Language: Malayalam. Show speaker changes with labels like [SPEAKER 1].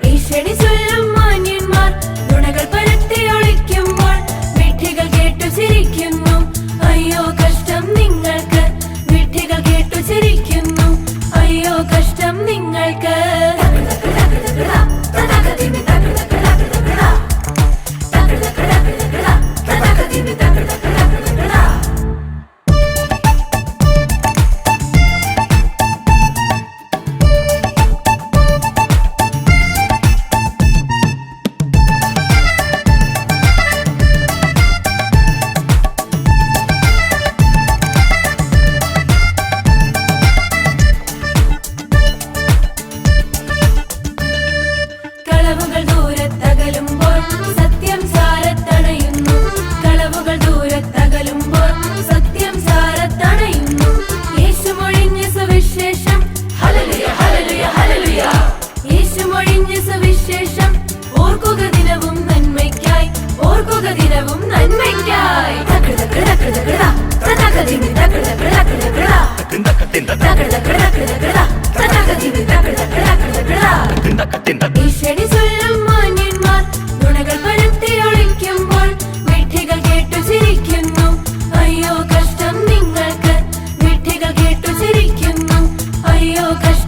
[SPEAKER 1] ഭീഷണി ചൊല്ലും മാന്യന്മാർ നുണകൾ പരത്തി ഒളിക്കുമ്പോൾ വിഡ്ഢികൾ കേട്ടു ചിരിക്കുന്നു. അയ്യോ കഷ്ടം നിങ്ങൾക്ക്, വിഡ്ഢികൾ കേട്ടു ചിരിക്കുന്നു. അയ്യോ കഷ്ടം നിങ്ങൾക്ക്. കളവുകൾ ദൂരത്തകലുമ്പോൾ സത്യം സാരത്തണയുന്നു. കളവുകൾ ദൂരത്തകലുമ്പോൾ സത്യം സാരത്തണയുന്നു. യേശു മൊഴിഞ്ഞ സുവിശേഷം, ഹല്ലേലൂയ ഹല്ലേലൂയ ഹല്ലേലൂയ. യേശു മൊഴിഞ്ഞ സുവിശേഷം ഓർക്കുക ദിനവും നന്മയ്ക്കായി, ഓർക്കുക ദിനവും നന്മയ്ക്കായി. ഭീഷണി ചൊല്ലും മാന്യന്മാർ നുണകൾ പരത്തി ഒളിക്കുമ്പോൾ വിഡ്ഢികൾ കേട്ടു ചിരിക്കുന്നു. അയ്യോ കഷ്ടം നിങ്ങൾക്ക്, വിഡ്ഢികൾ കേട്ടു ചിരിക്കുന്നു. അയ്യോ കഷ്ടം.